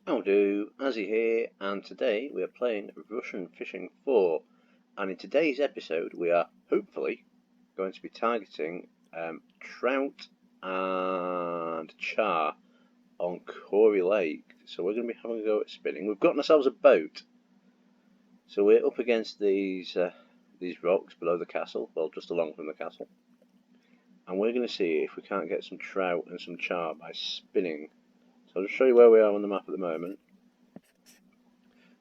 How do, Azzy here, and today we are playing Russian Fishing 4, and in today's episode we are hopefully going to be targeting trout and char on Kuori Lake. So we're going to be having a go at spinning. We've gotten ourselves a boat, so we're up against these rocks below the castle, well just along from the castle, and we're going to see if we can't get some trout and some char by spinning. So I'll just show you where we are on the map at the moment.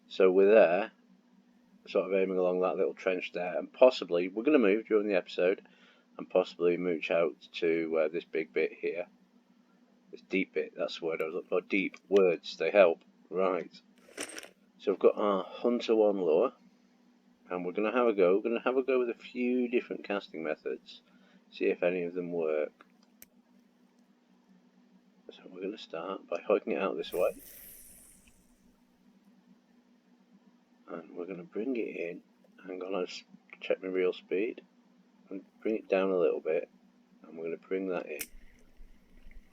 So we're there, sort of aiming along that little trench there, and possibly we're going to move during the episode and possibly mooch out to this big bit here, this deep bit. That's the word I was looking for. Deep words, they help. Right, so we've got our Hunter 1 lure, and we're going to have a go. We're going to have a go with a few different casting methods, see if any of them work. So we're going to start by hooking it out this way, and we're going to bring it in. Hang on, I'll just check my reel speed and bring it down a little bit, and we're going to bring that in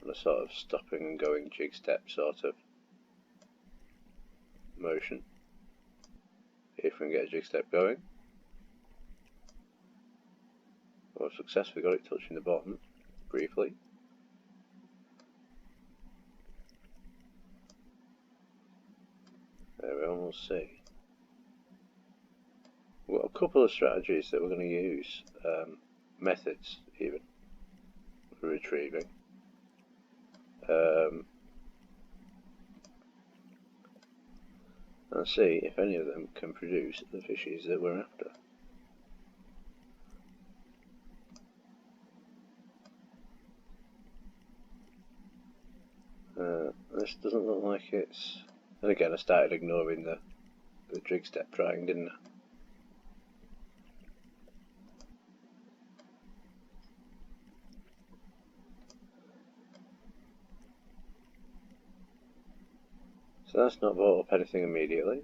on a sort of stopping and going jig step sort of motion. If we can get a jig step going. Well, I've successfully got it touching the bottom briefly. There we are, we'll see. We've got a couple of strategies that we're going to use, methods even, for retrieving. And see if any of them can produce the fishes that we're after. This doesn't look like it's... And again, I started ignoring the jig step trying, didn't I? So that's not brought up anything immediately.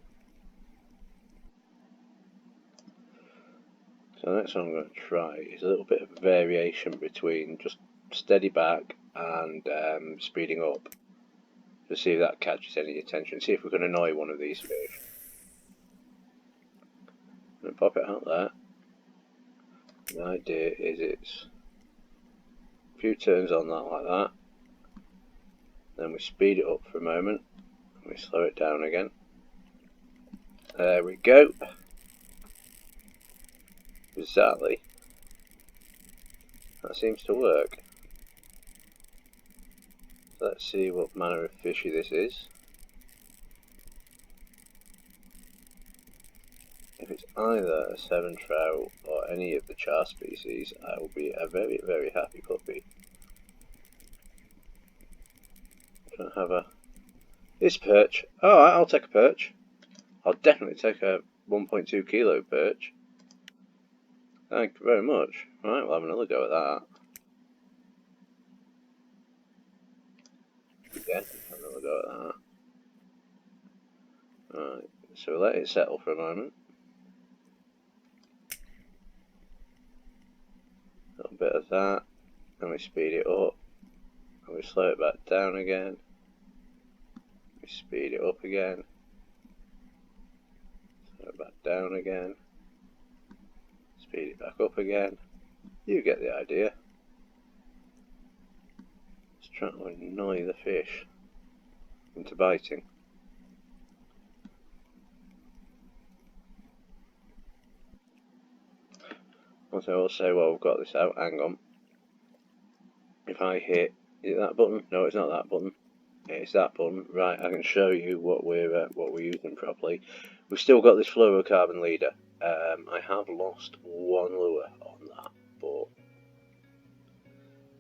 So the next one I'm going to try is a little bit of variation between just steady back and speeding up, to see if that catches any attention, see if we can annoy one of these fish. I'm going to pop it out there. The idea is it's a few turns on that like that, then we speed it up for a moment, and we slow it down again. There we go. Exactly. That seems to work. Let's see what manner of fishy this is. If it's either a 7 trout or any of the char species, I will be a very, very happy puppy. I'm trying to have a... This perch. Alright, I'll take a perch. I'll definitely take a 1.2 kilo perch. Thank you very much. Right, we'll have another go at that. Again, another go at that. Right, so we'll let it settle for a moment. A little bit of that, and we speed it up, and we slow it back down again. We speed it up again, slow it back down again, speed it back up again. You get the idea. Just trying to annoy the fish into biting. What I will say while we've got this out, hang on. If I hit, is it that button? No, it's not that button. It's that button. Right, I can show you what we're using properly. We've still got this fluorocarbon leader. I have lost one lure on that, but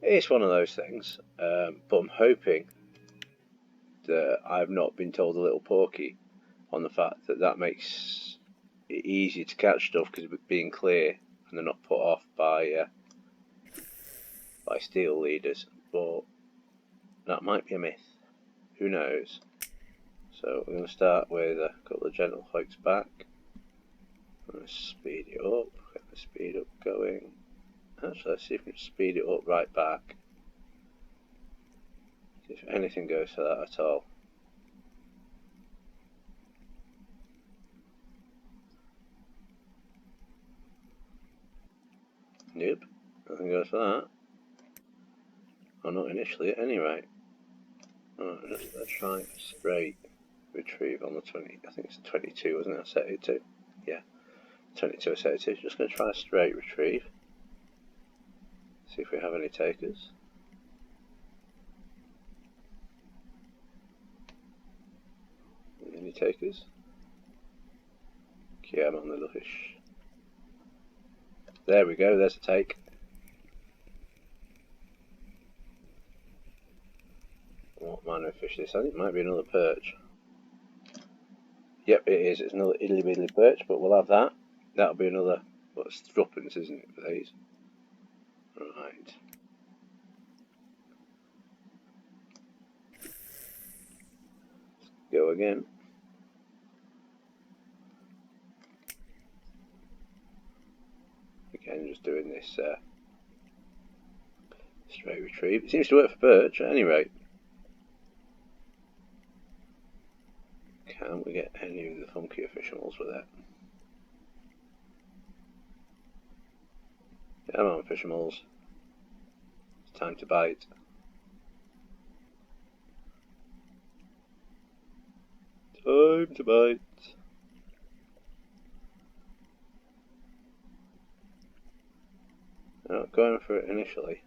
it's one of those things. But I'm hoping that I've not been told a little porky on the fact that that makes it easy to catch stuff because of being clear and they're not put off by steel leaders. But that might be a myth. Who knows? So we're going to start with a couple of gentle hikes back. I'm going to speed it up. Get the speed up going. Actually, let's see if we can speed it up right back. See if anything goes for that at all. Nope, nothing goes for that. Or not initially, at any rate. Alright, let's try straight retrieve on the 20. I think it's the 22, wasn't it? I set it to. Yeah, 22 I set it to. Just going to try a straight retrieve. See if we have any takers. Any takers? Yeah, I'm on the little fish. There we go, there's a take. What manner of fish this? I think it might be another perch. Yep, it is. It's another idly biddly perch, but we'll have that. That'll be another, what's threepence, isn't it, for these? Right. Let's go again. Again, just doing this straight retrieve. It seems to work for perch at any rate. Can we get any of the funkier fishables with it? Come on, fishables. It's time to bite. Time to bite. Not going for it initially.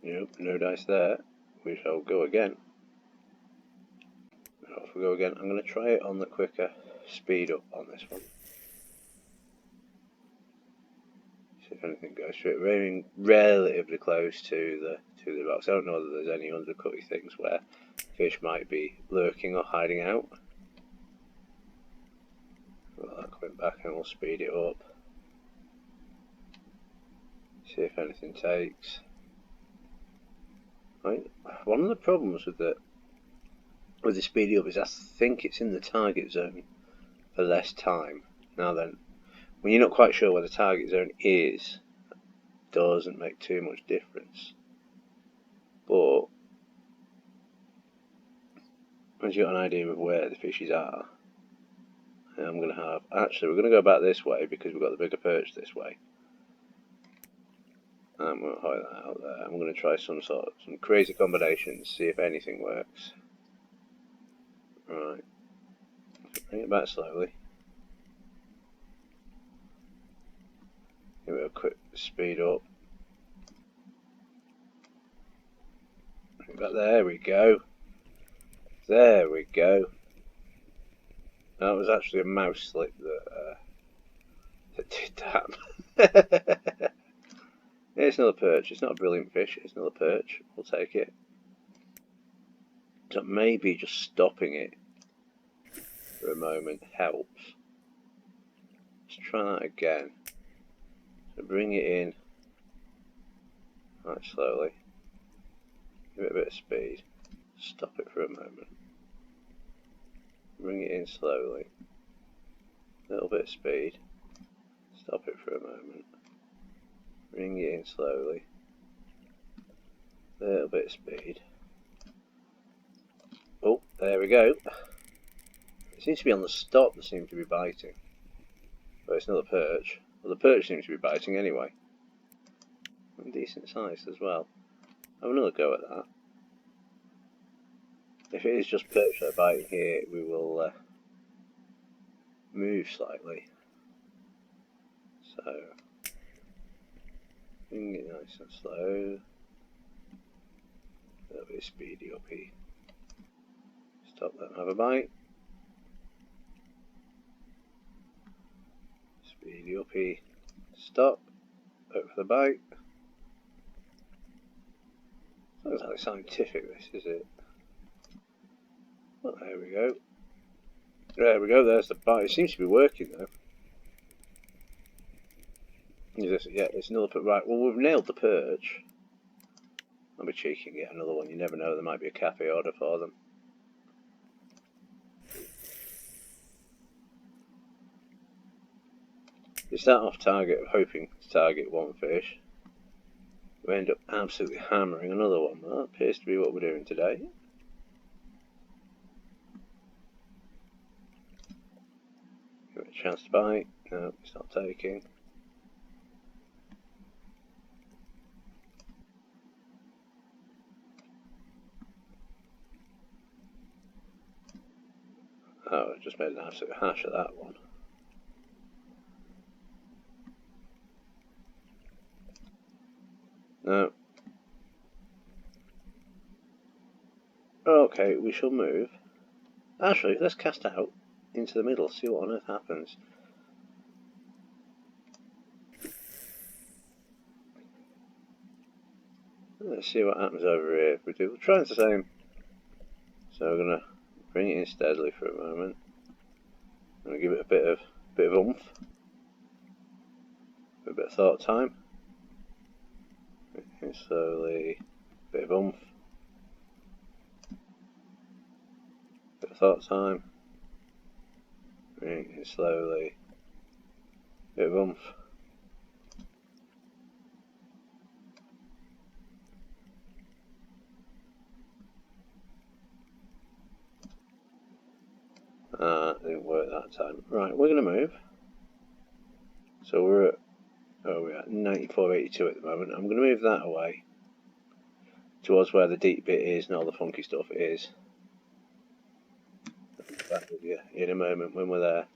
Nope, no dice there. We shall go again. Off we go again. I'm going to try it on the quicker speed up on this one. See if anything goes through it. We're aiming relatively close to the box. I don't know whether there's any undercutty things where fish might be lurking or hiding out. Well, that coming back and we'll speed it up. See if anything takes. Right. One of the problems with the speedy up is I think it's in the target zone for less time. Now then, when you're not quite sure where the target zone is, it doesn't make too much difference. But once you've got an idea of where the fishes are, I'm going to have, actually we're going to go back this way because we've got the bigger perch this way. I'm going to hide that out there. I'm going to try some crazy combinations, see if anything works. Right, bring it back slowly. Give it a quick speed up. Bring it back. There we go. There we go. That was actually a mouse slip that did that. It's another perch. It's not a brilliant fish. It's another perch. We'll take it. So maybe just stopping it for a moment helps. Let's try that again. So bring it in. Right, slowly. Give it a bit of speed. Stop it for a moment. Bring it in slowly. A little bit of speed. Stop it for a moment. Bring it in slowly. A little bit of speed. Oh, there we go. It seems to be on the stop that seems to be biting. But it's another perch. Well, the perch seems to be biting anyway. And decent sized as well. Have another go at that. If it is just perch that are biting here, we will move slightly. So, bring it nice and slow. A little bit speedy up here. Stop that and have a bite. Speedy up here. Stop. Go for the bite. It's not exactly scientific, this, is it? Well, there we go. There we go, there's the bite. It seems to be working though. Yeah, it's another perch. Right, well, we've nailed the perch. I'll be cheeky and get another one. You never know, there might be a cafe order for them. You start off target hoping to target one fish. We end up absolutely hammering another one. Well, that appears to be what we're doing today. Chance to bite. No, it's not taking. Oh, I just made an absolute hash of that one. No. Okay, we shall move. Actually, let's cast out into the middle, see what on earth happens. Let's see what happens over here. If we do, we'll try the same. So we're gonna bring it in steadily for a moment. I'm gonna give it a bit of oomph, a bit of thought time. And slowly, bit of oomph, bit of thought time. Bring it slowly, bit of oomph. Didn't work that time. Right, we're going to move. So we're at 94.82 at the moment. I'm going to move that away towards where the deep bit is and all the funky stuff is. I'll be back with you in a moment when we're there,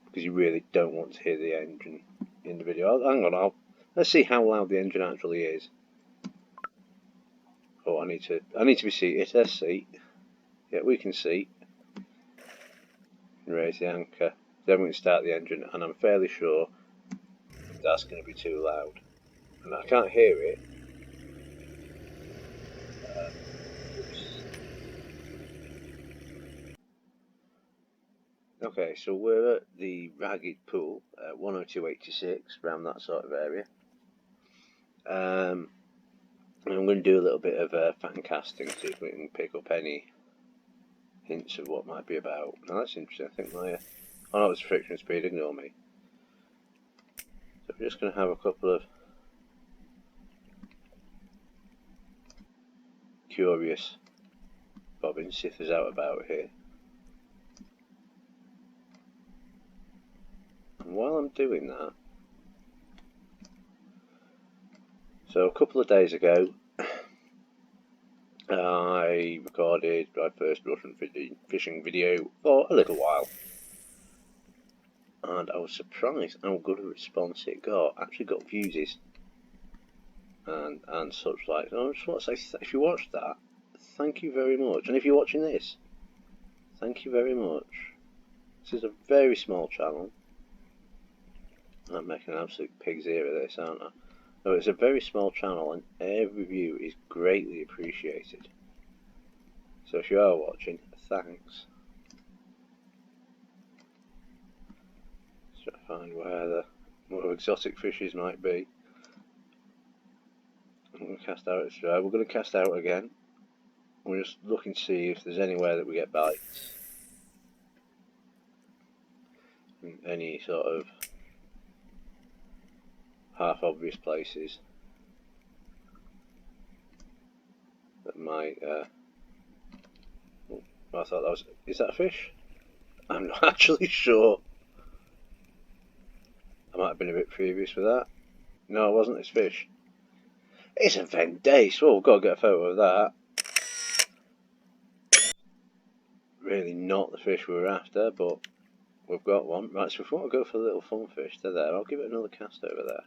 because you really don't want to hear the engine in the video. Hang on, let's see how loud the engine actually is. Oh, I need to be seated. Let's seat. Yeah, we can seat. Raise the anchor, then we can start the engine, and I'm fairly sure that's going to be too loud, and I can't hear it. Okay, so we're at the Ragged Pool, 102.86, around that sort of area. And I'm going to do a little bit of fan casting, see if we can pick up any hints of what might be about. Now that's interesting. I think my oh no, it's friction speed. Ignore me. So we're just going to have a couple of curious bobbins, see if there's out about here. And while I'm doing that, so a couple of days ago, I recorded my first Russian fishing video for a little while, and I was surprised how good a response it got. Actually got views and such like. And I just want to say, if you watched that, thank you very much. And if you're watching this, thank you very much. This is a very small channel. I'm making an absolute pig's ear of this, aren't I? No, it's a very small channel, and every view is greatly appreciated. So if you are watching, thanks. Let's try to find where the more exotic fishes might be. I'm going to cast out. We're going to cast out again. We're just looking to see if there's anywhere that we get bites. In any sort of half obvious places that might I thought that was, is that a fish? I'm not actually sure. I might have been a bit previous with that. No, it wasn't this fish. It's a Vendace. Well, we've got to get a photo of that. Really not the fish we were after, but we've got one. Right, so if we want to go for the little fun fish, they're there. I'll give it another cast over there.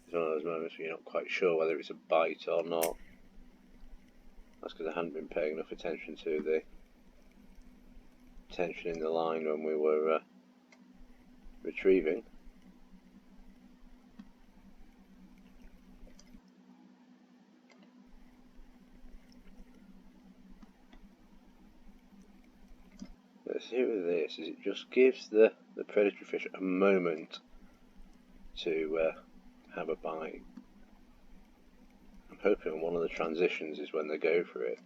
It's one of those moments where you're not quite sure whether it's a bite or not. That's because I hadn't been paying enough attention to the tension in the line when we were retrieving. The theory of this is it just gives the predatory fish a moment to have a bite. I'm hoping one of the transitions is when they go for it.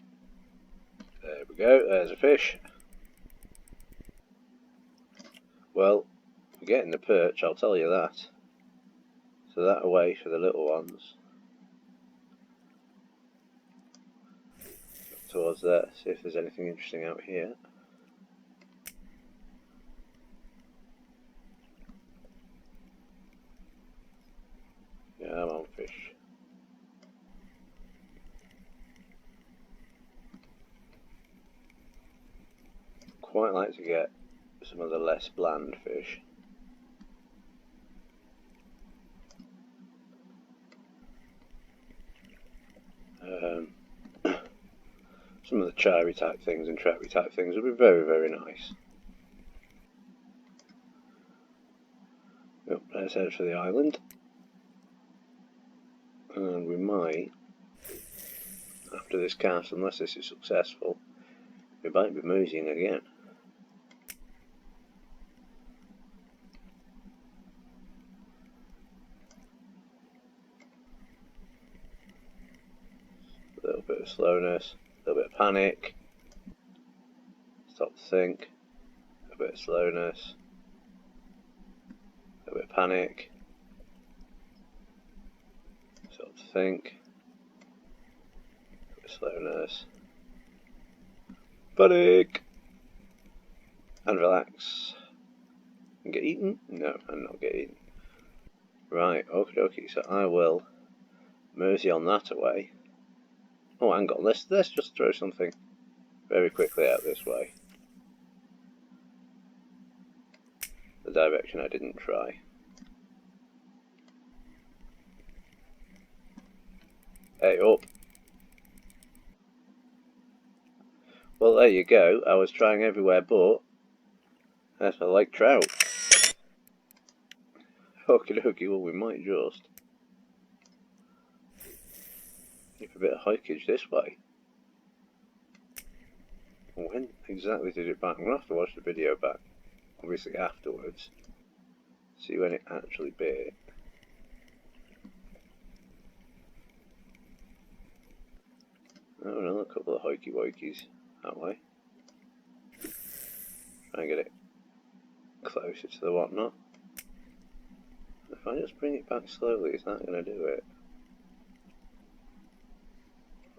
There we go, there's a fish. Well, we're getting the perch, I'll tell you that. So that away for the little ones. towards there, see if there's anything interesting out here. Yeah, I'm on fish. Quite like to get some of the less bland fish. Some of the char type things and trout type things would be very, very nice. Yep, let's head for the island. And we might, after this cast, unless this is successful, we might be moseying again. A little bit of slowness, a little bit of panic. Stop to think. A bit of slowness. A bit of panic. Stop to think. A bit of slowness. Panic! And relax. And get eaten? No, and not get eaten. Right, okie dokie, so I will mosey on that away. Oh, hang on, let's just throw something very quickly out this way. The direction I didn't try. Hey, up! Well, there you go. I was trying everywhere but that's a lake trout. Okie dokie, well, we might just keep a bit of hikage this way. When exactly did it bite? I'm going to have to watch the video back, obviously afterwards, see when it actually bit. Oh no, a couple of hokey wokies that way. Try and get it closer to the whatnot. If I just bring it back slowly, is that going to do it?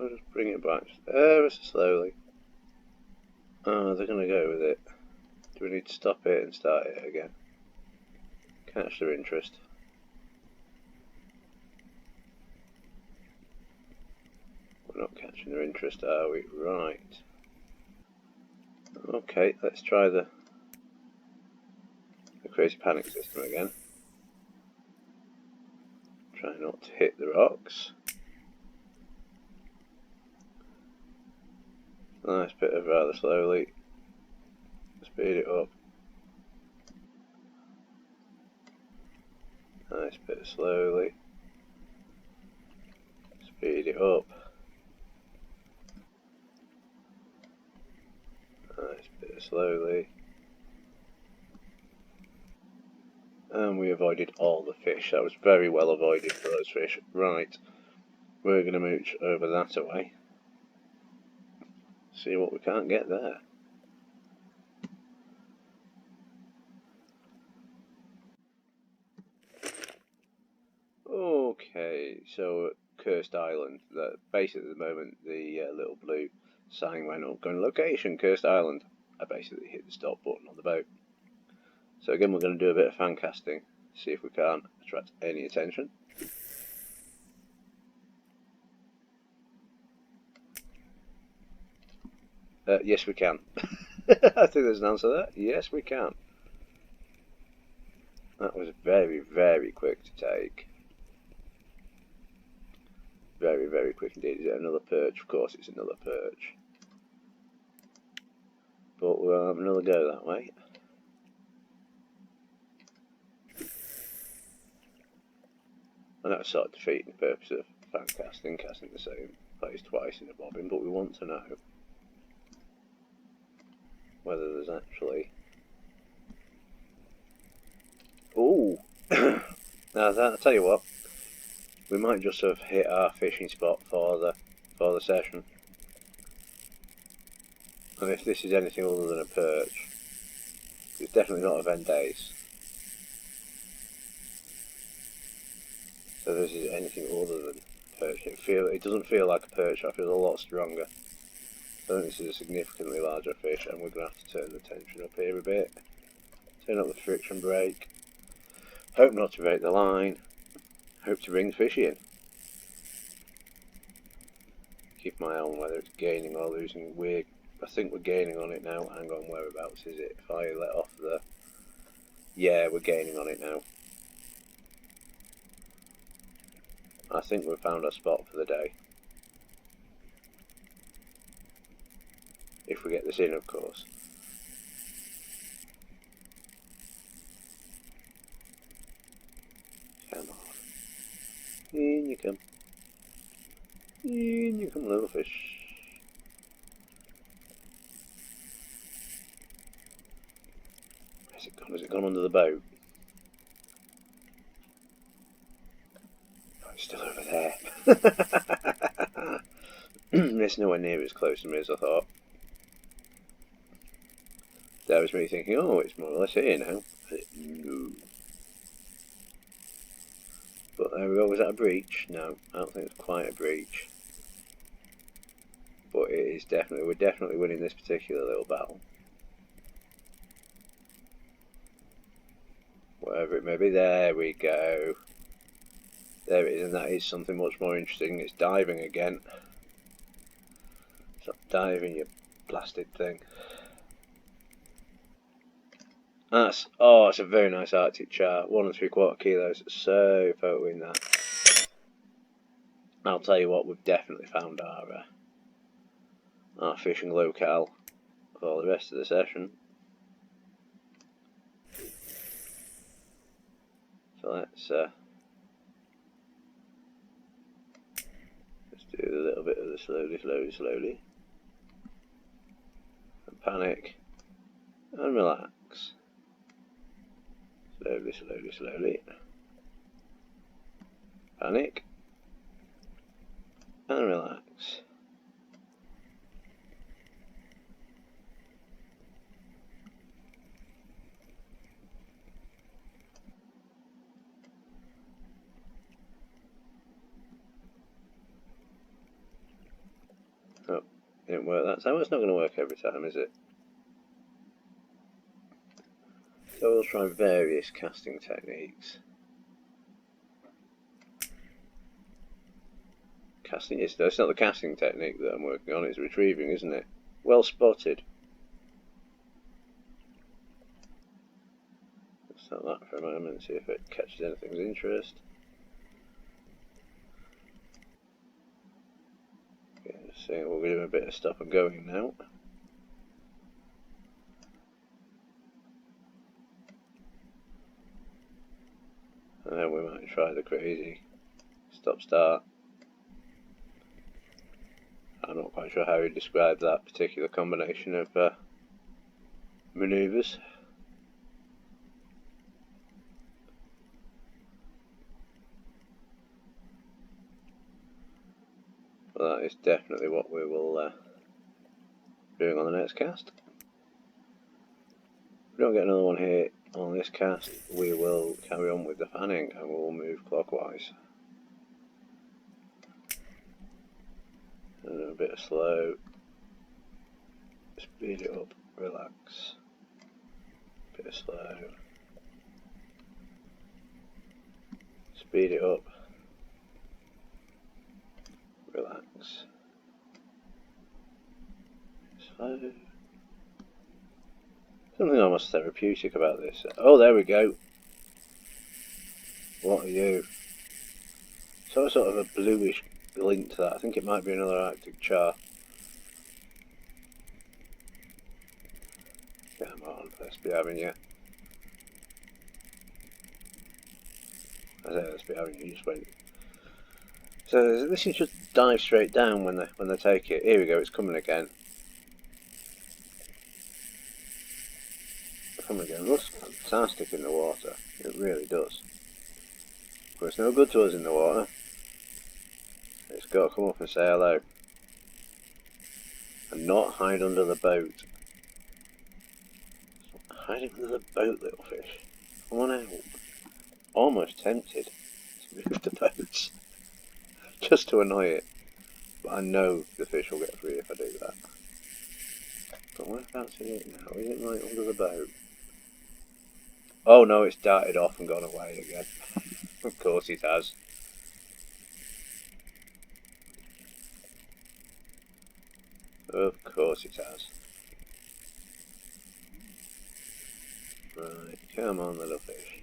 I'll just bring it back ever so slowly. Oh, they're going to go with it. Do we need to stop it and start it again? Catch their interest. We're not catching their interest, are we? Right. Okay, let's try the crazy panic system again. Try not to hit the rocks. Nice bit of rather slowly. Speed it up. Nice bit of slowly. Speed it up. Nice bit of slowly. And we avoided all the fish. That was very well avoided for those fish. Right, we're going to mooch over that away. See what we can't get there. Okay, so Cursed Island. Basically at the moment the little blue sign went up going location Cursed Island. I basically hit the stop button on the boat. So again we're going to do a bit of fan casting, see if we can't attract any attention. Yes we can. I think there's an answer there. Yes we can. That was very, very quick to take. Very, very quick indeed. Is it another perch? Of course it's another perch. But we'll have another go that way. And that's sort of defeating the purpose of fan casting the same place twice in a bobbin, but we want to know whether there's actually... Ooh! Now I'll tell you what, we might just have hit our fishing spot for the session. And if this is anything other than a perch, it's definitely not a Vendace. So this is anything other than perch. It doesn't feel like a perch. I feel a lot stronger. I think this is a significantly larger fish, and we're going to have to turn the tension up here a bit. Turn up the friction brake. Hope not to break the line. Hope to bring the fish in. Keep my eye on whether it's gaining or losing. I think we're gaining on it now. Hang on, whereabouts is it? If I let off the... Yeah, we're gaining on it now. I think we've found our spot for the day. If we get this in, of course. Come on. In you come. In you come, little fish. Has it gone? Has it gone under the boat? Oh, it's still over there. It's nowhere near as close to me as I thought. That was me thinking, oh, it's more or less here now. No. But there we go. Was that a breach? No, I don't think it's quite a breach. But it is definitely, we're definitely winning this particular little battle. Whatever it may be, there we go. There it is, and that is something much more interesting. It's diving again. Stop diving, you blasted thing. That's, oh, it's a very nice Arctic char. 1 3/4 kilos. So photoing that. I'll tell you what, we've definitely found our fishing locale for the rest of the session. So let's do a little bit of the slowly. And panic and relax. Slowly. Panic and relax. Oh, it didn't work that time. It's not going to work every time, is it? So we'll try various casting techniques. Casting is, it's not the casting technique that I'm working on, it's retrieving, isn't it? Well spotted. Let's stop that for a moment and see if it catches anything's interest. Okay, just seeing, we'll give him a bit of stop and going now. And then we might try the crazy stop-start. I'm not quite sure how you describe that particular combination of manoeuvres. But that is definitely what we will be doing on the next cast. If we don't get another one here on this cast, we will carry on with the fanning and we'll move clockwise. And a bit of slow, speed it up, relax, bit of slow, speed it up, relax, slow. Something almost therapeutic about this. Oh, there we go. What are you? Sort of a bluish link to that. I think it might be another Arctic char. Come on, let's be having you. I say let's be having you. Just wait. So this is just dive straight down when they take it. Here we go. It's coming again. Coming again. It looks fantastic in the water. It really does. But it's no good to us in the water. It's got to come up and say hello. And not hide under the boat. Hiding under the boat, little fish. Come on out. Almost tempted to move the boat. Just to annoy it. But I know the fish will get free if I do that. But whereabouts is it now? Is it right under the boat? Oh no, it's darted off and gone away again. Of course it has. Of course it has. Right, come on little fish.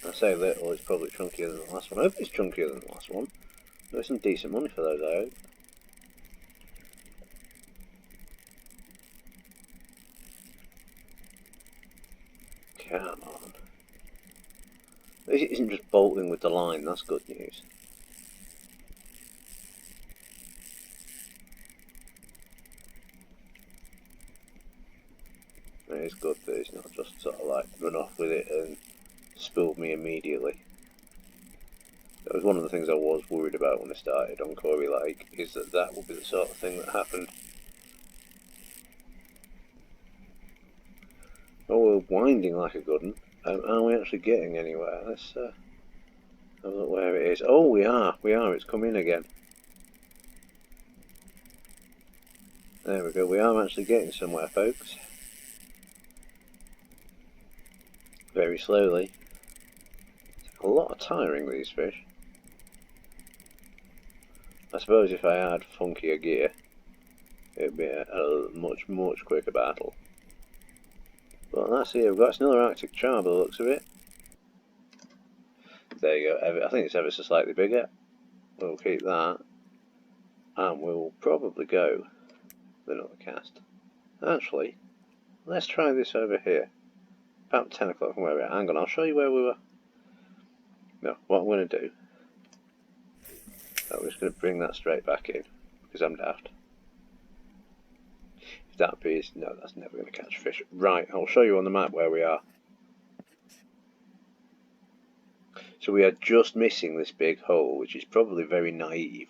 I say little, it's probably chunkier than the last one. I hope it's chunkier than the last one. There's some decent money for those, I hope. Come on. It isn't just bolting with the line, that's good news. It is good that it's not just sort of like run off with it and spilled me immediately. That was one of the things I was worried about when I started on Kuori Lake, is that that would be the sort of thing that happened. Oh, we're winding like a good one. Are we actually getting anywhere? Let's have a look where it is. Oh, we are, it's come in again. There we go, we are actually getting somewhere, folks. Very slowly. It's a lot of tiring, these fish. I suppose if I had funkier gear, it would be a much, much quicker battle. Well, that's it. We've got another Arctic char by the looks of it. There you go. I think it's ever so slightly bigger. We'll keep that. And we'll probably go with another cast. Actually, let's try this over here. About 10 o'clock from where we are. Hang on, I'll show you where we were. No, what I'm going to do, I'm just going to bring that straight back in, because I'm daft. If that appears, no, that's never going to catch fish. Right, I'll show you on the map where we are. So we are just missing this big hole, which is probably very naive.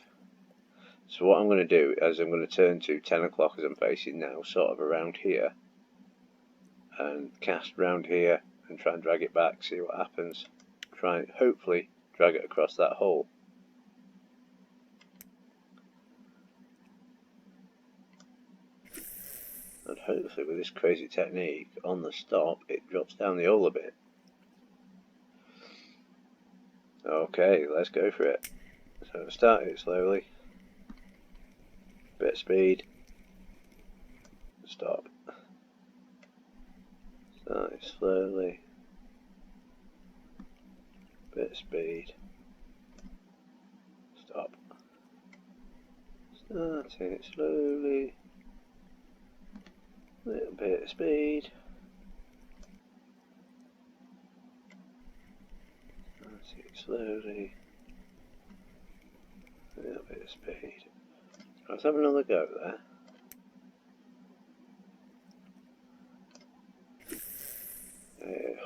So what I'm going to do is I'm going to turn to 10 o'clock as I'm facing now, sort of around here, and cast round here and try and drag it back, see what happens. Try and hopefully drag it across that hole. And hopefully with this crazy technique, on the stop it drops down the hole a bit. Okay, let's go for it. So start it slowly. Bit of speed. Stop. Start it slowly. Bit of speed. Stop. Starting it slowly. Little bit of speed. Starting it slowly. Little bit of speed. Let's have another go there.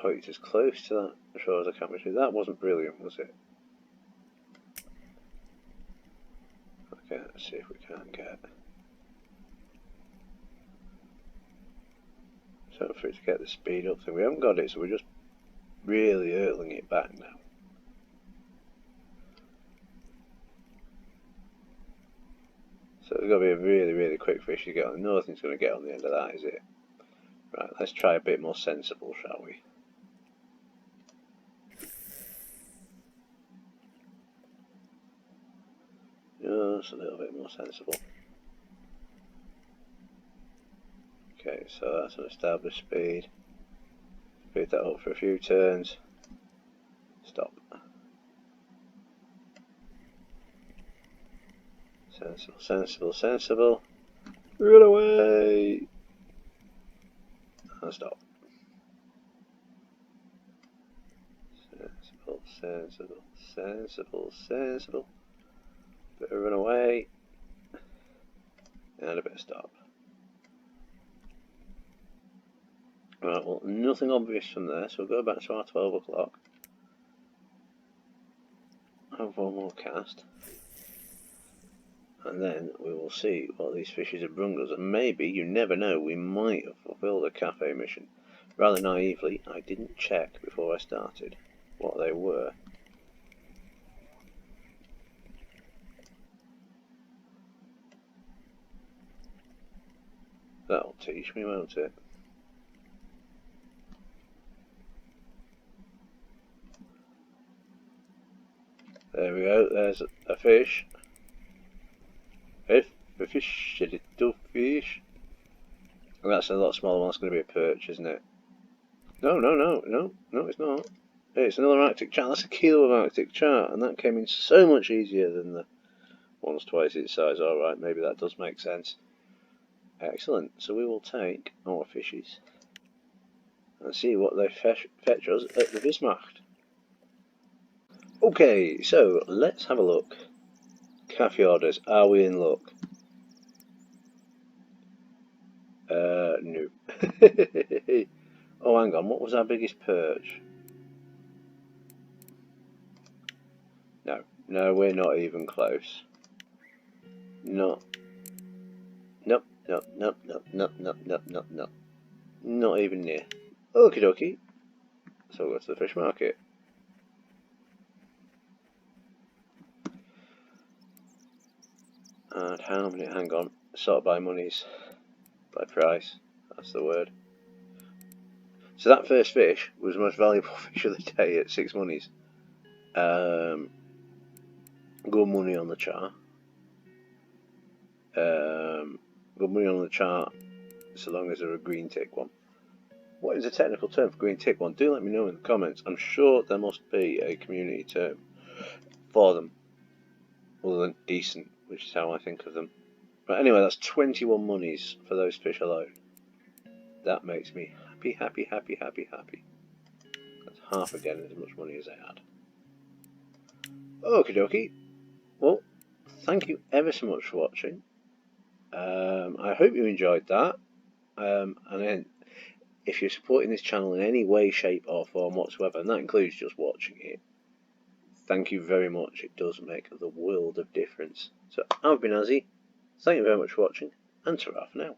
Hooked as close to that shore as I can. That wasn't brilliant, was it? Okay, let's see if we can get something for it to get the speed up thing. We haven't got it, so we're just really hurtling it back now. So there's got to be a really, really quick fish to get on. Nothing's going to get on the end of that, is it? Right, let's try a bit more sensible, shall we? Just a little bit more sensible. Okay, so that's an established speed. Speed that up for a few turns. Stop. Sensible, sensible, sensible. Run away! And stop. Sensible, sensible, sensible, sensible. Bit of run away. And a bit of stop. Right, well, nothing obvious from there, so we'll go back to our 12 o'clock. Have one more cast. And then we will see what these fishes have brung us. And maybe, you never know, we might have fulfilled a cafe mission. Rather naively, I didn't check before I started what they were. That'll teach me, won't it? There we go, there's a fish. A fish, a little fish. And that's a lot smaller one, that's going to be a perch, isn't it? No, it's not. It's another Arctic char. That's a kilo of Arctic char, and that came in so much easier than the ones twice its size. Alright, maybe that does make sense. Excellent, so we will take our fishes and see what they fetch us at the Bismarck. Okay, so let's have a look. Cafe orders, are we in luck? No. Oh, hang on, what was our biggest perch? No, we're not even close. Not. Nope. Not even near. Okie dokie. So we'll go to the fish market. And how many? Hang on. Sort by monies. By price. That's the word. So that first fish was the most valuable fish of the day at 6 monies. Good money on the char. Good money on the char, so long as they're a green tick one. What is the technical term for green tick one? Do let me know in the comments. I'm sure there must be a community term for them, other than decent, which is how I think of them. But anyway, that's 21 monies for those fish alone. That makes me happy. That's half again as much money as I had. Okie dokie. Well, thank you ever so much for watching. I hope you enjoyed that. And then, if you're supporting this channel in any way, shape or form whatsoever, and that includes just watching it, thank you very much. It does make the world of difference. So I've been Azzy. Thank you very much for watching, and ta-ra for now.